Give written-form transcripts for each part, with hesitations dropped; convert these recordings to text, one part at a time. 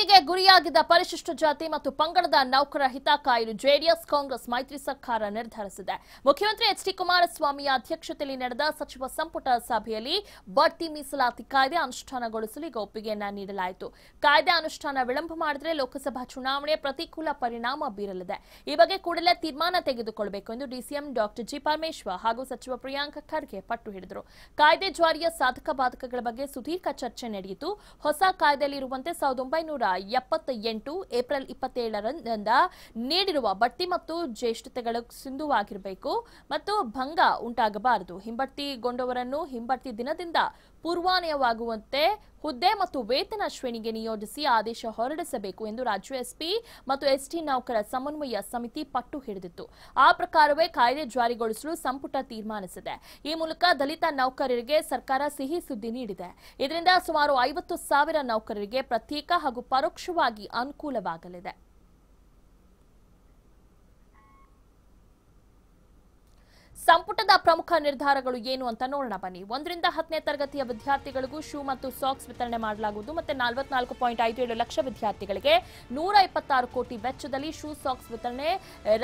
ಹತ್ಯೆಗೆ ಗುರಿಯಾಗಿದ್ದ ಪರಿಶಿಷ್ಟ ಜಾತಿ ಮತ್ತು ಪಂಗಡದ ನೌಕರರ ಹಿತ ಕಾಯಲು ಜೆಡಿಎಸ್ ಕಾಂಗ್ರೆಸ್ ಮೈತ್ರಿ ಸರ್ಕಾರ ನಿರ್ಧರಿಸಿದೆ. ಮುಖ್ಯಮಂತ್ರಿ ಎಚ್.ಡಿ. ಕುಮಾರಸ್ವಾಮಿ ಅಧ್ಯಕ್ಷತೆಯಲ್ಲಿ ನಡೆದ ಸಚಿವ ಸಂಪುಟ ಸಭೆಯಲ್ಲಿ ಬಡ್ತಿ ಮೀಸಲಾತಿ ಕಾಯ್ದೆ ಅನುಷ್ಠಾನಗೊಳಿಸಲು ಈಗ ಒಪ್ಪಿಗೆಯನ್ನ ನೀಡಲಾಯಿತು. ಕಾಯ್ದೆ ಅನುಷ್ಠಾನ ವಿಳಂಬ ಮಾಡಿದರೆ ಲೋಕಸಭಾ ಚುನಾವಣೆ ಪ್ರತಿಕೂಲ ಪರಿಣಾಮ ಬೀರಲಿದೆ. ಈ ಬಗ್ಗೆ ಕೂಡಲೇ ತೀರ್ಮಾನ ತೆಗೆದುಕೊಳ್ಳಬೇಕು ಎಂದು ಡಿಸಿಎಂ ಡಾಕ್ಟರ್ ಜಿ. ಪರಮೇಶ್ವರ್ ಹಾಗೂ ಸಚಿವ ಪ್ರಿಯಾಂಕ ಖರ್ಗೆ ಪಟ್ಟು ಹಿಡಿದರು. ಕಾಯ್ದೆ ಜಾರಿಯ ಸಾಧಕ ಬಾಧಕಗಳ ಬಗ್ಗೆ ಸುದೀರ್ಘ ಚರ್ಚೆ ನಡೆಯಿತು. ಹೊಸ ಕಾಯ್ದೆಯಲ್ಲಿರುವಂತೆ 1978 ಏಪ್ರಿಲ್ 27ರಿಂದ ನೀಡಿರುವ ಬಡ್ತಿ ಮತ್ತು ಜ್ಯೇಷ್ಠತೆಗಳು ಸಿಂಧುವಾಗಿರಬೇಕು ಮತ್ತು ಭಂಗ ಉಂಟಾಗಬಾರದು. ಹಿಂಬಡ್ತಿಗೊಂಡವರನ್ನು ಹಿಂಬಡ್ತಿ ದಿನದಿಂದ ಪೂರ್ವಾನ್ವಯವಾಗುವಂತೆ ಹುದ್ದೆ ಮತ್ತು ವೇತನ ಶ್ರೇಣಿಗೆ ನಿಯೋಜಿಸಿ ಆದೇಶ ಹೊರಡಿಸಬೇಕು ಎಂದು ರಾಜ್ಯ ಎಸ್ಪಿ ಮತ್ತು ಎಸ್ಟಿ ನೌಕರ ಸಮನ್ವಯ ಸಮಿತಿ ಪಟ್ಟು ಹಿಡಿದಿತ್ತು. ಆ ಪ್ರಕಾರವೇ ಕಾಯ್ದೆ ಜಾರಿಗೊಳಿಸಲು ಸಂಪುಟ ತೀರ್ಮಾನಿಸಿದೆ. ಈ ಮೂಲಕ ದಲಿತ ನೌಕರರಿಗೆ ಸರ್ಕಾರ ಸಿಹಿ ಸುದ್ದಿ ನೀಡಿದೆ. ಇದರಿಂದ ಸುಮಾರು 50,000 ನೌಕರರಿಗೆ ಪ್ರತ್ಯೇಕ ಹಾಗೂ ಪರೋಕ್ಷವಾಗಿ ಅನುಕೂಲವಾಗಲಿದೆ. ಸಂಪುಟದ ಪ್ರಮುಖ ನಿರ್ಧಾರಗಳು ಏನು ಅಂತ ನೋಡೋಣ ಬನ್ನಿ. 1ರಿಂದ 10ನೇ ತರಗತಿಯ ವಿದ್ಯಾರ್ಥಿಗಳಿಗೂ ಶೂ ಮತ್ತು ಸಾಕ್ಸ್ ವಿತರಣೆ ಮಾಡಲಾಗುವುದು. ಮತ್ತೆ 44.57 ಲಕ್ಷ ವಿದ್ಯಾರ್ಥಿಗಳಿಗೆ 126 ಕೋಟಿ ವೆಚ್ಚದಲ್ಲಿ ಶೂ ಸಾಕ್ಸ್ ವಿತರಣೆ.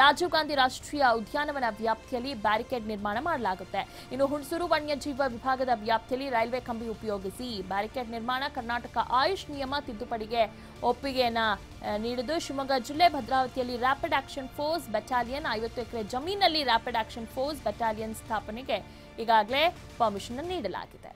ರಾಜೀವ್ ಗಾಂಧಿ ರಾಷ್ಟ್ರೀಯ ಉದ್ಯಾನವನ ವ್ಯಾಪ್ತಿಯಲ್ಲಿ ಬ್ಯಾರಿಕೇಡ್ ನಿರ್ಮಾಣ ಮಾಡಲಾಗುತ್ತೆ. ಇನ್ನು ಹುಣಸೂರು ವನ್ಯಜೀವ ವಿಭಾಗದ ವ್ಯಾಪ್ತಿಯಲ್ಲಿ ರೈಲ್ವೆ ಕಂಬಿ ಉಪಯೋಗಿಸಿ ಬ್ಯಾರಿಕೇಡ್ ನಿರ್ಮಾಣ. ಕರ್ನಾಟಕ ಆಯುಷ್ ನಿಯಮ ತಿದ್ದುಪಡಿಗೆ ಒಪ್ಪಿಗೆಯನ್ನ ನೀಡಿದ್ದು. ಶಿವಮೊಗ್ಗ ಜಿಲ್ಲೆ ಭದ್ರಾವತಿಯಲ್ಲಿ ರ್ಯಾಪಿಡ್ ಆಕ್ಷನ್ ಫೋರ್ಸ್ ಬೆಟಾಲಿಯನ್ 50 ಎಕರೆ ಜಮೀನಲ್ಲಿ ರ್ಯಾಪಿಡ್ ಆಕ್ಷನ್ ಫೋರ್ಸ್ ಬೆಟಾಲಿಯನ್ ಸ್ಥಾಪನೆಗೆ ಈಗಾಗಲೇ ಪರ್ಮಿಷನ್ ನೀಡಲಾಗಿದೆ.